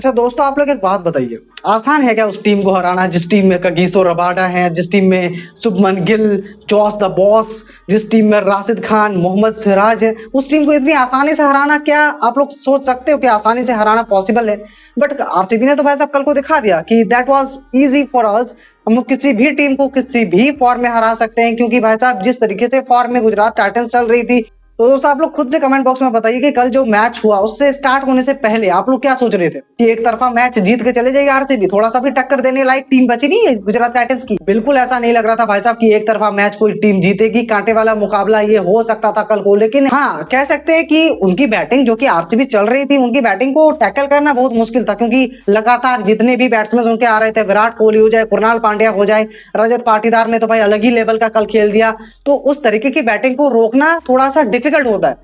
अच्छा दोस्तों, आप लोग एक बात बताइए, आसान है क्या उस टीम को हराना जिस टीम में कगिसो रबाडा है, जिस टीम में Shubman Gill, Jos the boss, जिस टीम में राशिद खान, मोहम्मद सिराज है, उस टीम को इतनी आसानी से हराना? क्या आप लोग सोच सकते हो कि आसानी से हराना पॉसिबल है? बट आरसीबी ने तो भाई साहब कल को दिखा दिया कि that was easy for us. हम लोग किसी भी टीम को किसी भी फॉर्म में हरा सकते हैं, क्योंकि भाई साहब जिस तरीके से फॉर्म में गुजरात टाइटंस चल रही थी। तो दोस्तों आप लोग खुद से कमेंट बॉक्स में बताइए कि कल जो मैच हुआ उससे स्टार्ट होने से पहले आप लोग क्या सोच रहे थे कि एक तरफा मैच जीत के चले जाएगी आरसीबी, थोड़ा सा भी टक्कर देने लायक टीम बची नहीं है गुजरात टाइटंस की? बिल्कुल ऐसा नहीं लग रहा था भाई साहब कि एक तरफा मैच कोई टीम जीतेगी। कांटे वाला मुकाबला ये हो सकता था कल को, लेकिन हाँ कह सकते हैं कि उनकी बैटिंग जो कि आरसीबी चल रही थी, उनकी बैटिंग को टैकल करना बहुत मुश्किल था, क्योंकि लगातार जितने भी बैट्समैन उनके आ रहे थे, विराट कोहली हो जाए, कुणाल पांड्या हो जाए, रजत पाटीदार ने तो भाई अलग ही लेवल का कल खेल दिया। तो उस तरीके की बैटिंग को रोकना थोड़ा सा डिफिकल्ट होता है।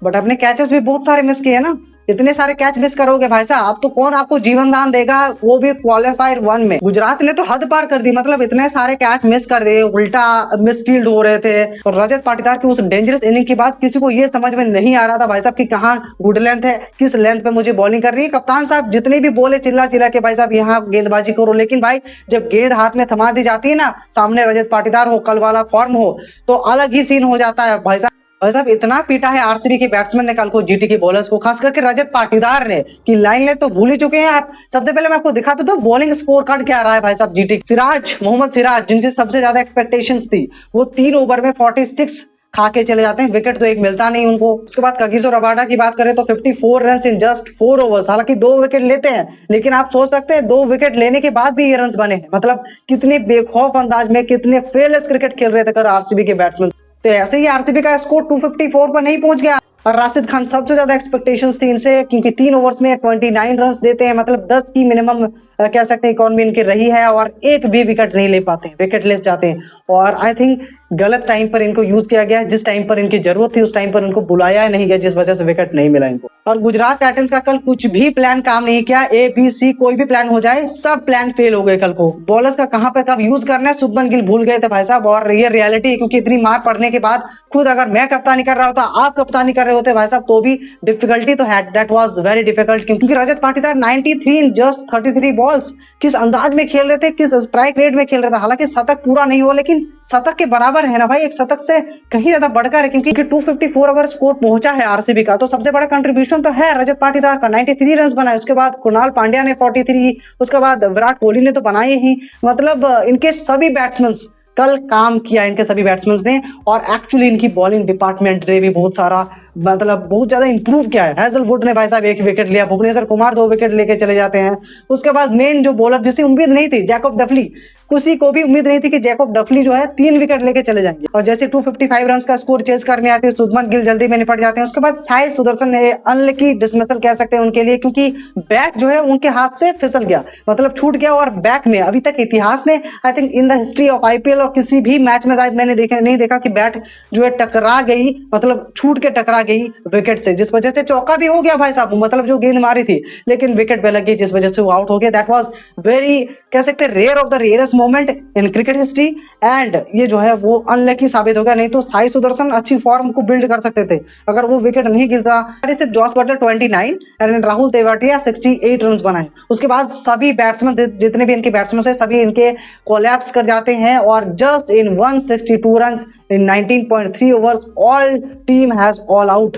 बट अपने कैचेस भी बहुत सारे मिस किए ना। इतने सारे कैच मिस करोगे भाई साहब तो कौन आपको जीवन दान देगा, वो भी क्वालिफायर 1 में? गुजरात ने तो हद पार कर दी, मतलब इतने सारे कैच मिस कर दिए, उल्टा मिस फील्ड हो रहे थे। और रजत पाटीदार की उस डेंजरस इनिंग के बाद किसी को ये समझ में नहीं आ रहा था भाई साहब कि कहाँ गुड लेंथ है, किस लेंथ पे मुझे बॉलिंग कर रही है। कप्तान साहब जितने भी बोले चिल्ला चिल्ला के भाई साहब यहाँ गेंदबाजी करो, लेकिन भाई जब गेंद हाथ में थमा दी जाती है ना, सामने रजत पाटीदार हो, कल वाला फॉर्म हो, तो अलग ही सीन हो जाता है भाई साहब। भाई साहब इतना पीटा है आरसीबी के बैट्समैन ने कल को जीटी के बॉलर्स को, खास करके रजत पाटीदार ने, कि लाइन ले तो भूल ही चुके हैं आप। सबसे पहले मैं आपको दिखाता तो बॉलिंग स्कोर कार्ड क्या रहा है भाई साहब जीटी। सिराज, मोहम्मद सिराज, जिनसे सबसे ज्यादा एक्सपेक्टेशंस थी, वो 3 ओवर में 46 खा के चले जाते हैं। विकेट तो एक मिलता नहीं उनको। उसके बाद कगिसो रबाडा की बात करें तो 54 रन इन जस्ट 4 ओवर्स, हालांकि 2 विकेट लेते हैं, लेकिन आप सोच सकते हैं 2 विकेट लेने के बाद भी ये रन बने हैं। मतलब कितने बेखौफ अंदाज में, कितने फेयरलेस क्रिकेट खेल रहे थे कर आरसीबी के बैट्समैन। तो ऐसे ही आरसीबी का स्कोर 254 पर नहीं पहुंच गया। और राशिद खान सबसे ज्यादा एक्सपेक्टेशंस थी इनसे, क्योंकि 3 ओवर्स में 29 रन देते हैं, मतलब 10 की मिनिमम कह सकते हैं इकॉनमी इनकी रही है, और एक भी विकेट नहीं ले पाते, विकेट लेस जाते हैं। और आई थिंक गलत टाइम पर इनको यूज किया गया, जिस टाइम पर इनकी जरूरत थी उस टाइम पर इनको बुलाया नहीं गया, जिस वजह से विकेट नहीं मिला इनको। और गुजरात टाइटंस का कल कुछ भी प्लान काम नहीं किया। ए बी सी कोई भी प्लान हो जाए, सब प्लान फेल हो गए कल को। बॉलर्स का कहां पे कब यूज करना है शुभमन गिल भूल गए थे भाई साहब, और ये रियलिटी, क्योंकि इतनी मार पड़ने के बाद खुद अगर मैं कप्तानी कर रहा होता, आप कप्तानी कर रहे होते भाई साहब, तो भी डिफिकल्टी तो है, दैट वाज वेरी डिफिकल्ट। क्योंकि Rajat Patidar 93 in just 33 balls, किस अंदाज में खेल रहे थे, किस स्ट्राइक रेट में खेल रहे थे। हालांकि शतक पूरा नहीं हुआ, लेकिन शतक के बराबर है ना भाई, एक शतक से कहीं ज्यादा बढ़कर है, क्योंकि 254 अगर स्कोर पहुंचा है आरसीबी का, तो सबसे बड़ा कंट्रीब्यूशन तो है रजत पाटीदार का। 93 रन बनाए, उसके बाद कुणाल पांड्या ने 43, उसके बाद विराट कोहली ने तो बनाए ही। मतलब इनके सभी बैट्समैन कल काम किया, इनके सभी बैट्समैन ने। और एक्चुअली इनकी बॉलिंग डिपार्टमेंट ने भी बहुत सारा, मतलब बहुत ज्यादा इंप्रूव किया है। हैजलवुड ने भाई साहब 1 विकेट लिया, भुवनेश्वर कुमार 2 विकेट लेके चले जाते हैं। उसके बाद मेन जो बॉलर जिसकी उम्मीद नहीं थी, जैकब डफली, किसी को भी उम्मीद नहीं थी कि जैकब डफली जो है 3 विकेट लेके चले जाएंगे। और जैसे 255 रन का स्कोर चेज करने आते हैं, शुभमन गिल जल्दी में निपट जाते हैं। उसके बाद साई सुदर्शन ने अनलकी डिसमिसल कह सकते हैं उनके लिए, क्योंकि बैट जो है उनके हाथ से फिसल गया, मतलब छूट गया। और बैक में अभी तक इतिहास में, I think in the history of IPL और किसी भी मैच में शायद मैंने नहीं देखा कि बैट जो है टकरा गई, मतलब छूट के टकरा गई विकेट से, जिस वजह से चौका भी हो गया भाई साहब, मतलब जो गेंद मारी थी, लेकिन विकेट पे लगी, जिस वजह से वो आउट हो गया। दैट वाज वेरी, कह सकते हैं, rare of the rarest moment in cricket history. And ये जो है वो अनलकी साबित हो गया, नहीं तो साई सुदर्शन अच्छी फॉर्म को बिल्ड कर सकते थे अगर वो विकेट नहीं गिरता। सिर्फ Jos Buttler 29 and Rahul Tewatia 68 run बनाए। उसके बाद सभी बैट्समैन, जितने भी इनके बैट्समैन है, सभी इनके कोलैप्स कर जाते हैं। और just in 162 run in 19.3 overs all team has all out,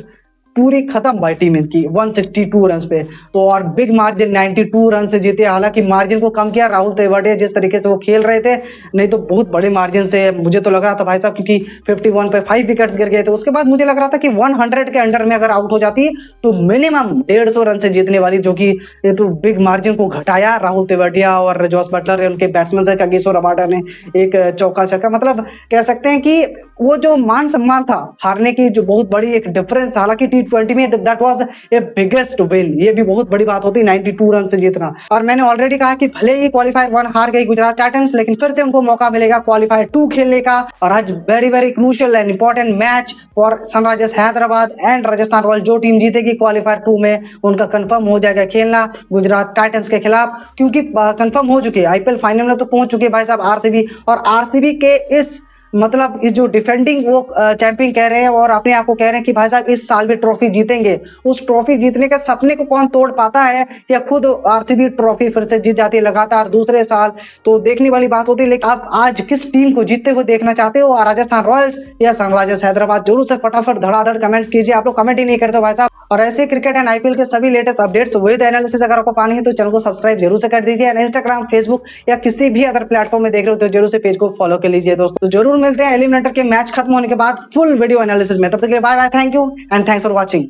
पूरी खत्म भाई टीम इनकी 162 रन पे। तो और बिग मार्जिन 92 रन से जीते। हालांकि मार्जिन को कम किया राहुल तेवाटिया जिस तरीके से वो खेल रहे थे, नहीं तो बहुत बड़े मार्जिन से मुझे तो लग रहा था भाई साहब, क्योंकि 51 पे 5 विकेट्स गिर गए थे। उसके बाद मुझे लग रहा था कि 100 के अंडर में अगर आउट हो जाती तो मिनिमम 150 रन से जीतने वाली, जो कि ये तो बिग मार्जिन को घटाया राहुल तेवाटिया और जॉस बटलर, उनके बैट्समैन से कगिसो रबाडा ने एक चौका छक्का। मतलब कह सकते हैं कि वो जो मान सम्मान था हारने की, जो बहुत बड़ी एक डिफरेंस, हालांकि T20 में that was a biggest win, ये भी बहुत बड़ी बात होती 92 रन से जीतना। और मैंने ऑलरेडी कहा कि भले ही क्वालिफायर 1 हार गई गुजरात टाइटंस, लेकिन फिर से उनको मौका मिलेगा क्वालिफायर 2 खेलने का। और आज very very crucial and important match for Sunrisers Hyderabad and Rajasthan royal. जो टीम जीतेगी क्वालिफायर 2 में, उनका कंफर्म हो जाएगा खेलना गुजरात टाइटंस के खिलाफ, क्योंकि कंफर्म हो चुके हैं, आईपीएल फाइनल में तो पहुंच चुके हैं भाई साहब आरसीबी। और आरसीबी के इस मतलब इस जो डिफेंडिंग वो चैंपियन कह रहे हैं और अपने आप को कह रहे हैं कि भाई साहब इस साल भी ट्रॉफी जीतेंगे। उस ट्रॉफी जीतने के सपने को कौन तोड़ पाता है, या खुद आरसीबी ट्रॉफी फिर से जीत जाती है लगातार दूसरे साल, तो देखने वाली बात होती है। लेकिन आप आज किस टीम को जीतते हुए देखना चाहते हो, राजस्थान रॉयल्स या सनराइजर्स हैदराबाद? जरूर से फटाफट धड़ाधड़ कमेंट्स कीजिए। आप लोग कमेंट ही नहीं करते हो भाई साहब। और ऐसे क्रिकेट एंड आईपीएल के सभी लेटेस्ट अपडेट्स विद एनालिसिस अगर आपको पानी है तो चैनल को सब्सक्राइब जरूर से कर दीजिए। इंस्टाग्राम, फेसबुक या किसी भी अदर प्लेटफॉर्म में देख रहे हो तो जरूर से पेज को फॉलो कर लीजिए दोस्तों। तो जरूर मिलते हैं एलिमिनेटर के मैच खत्म होने के बाद फुल वीडियो एनालिसिस में। तब तक के लिए bye bye, thank you and thanks for watching.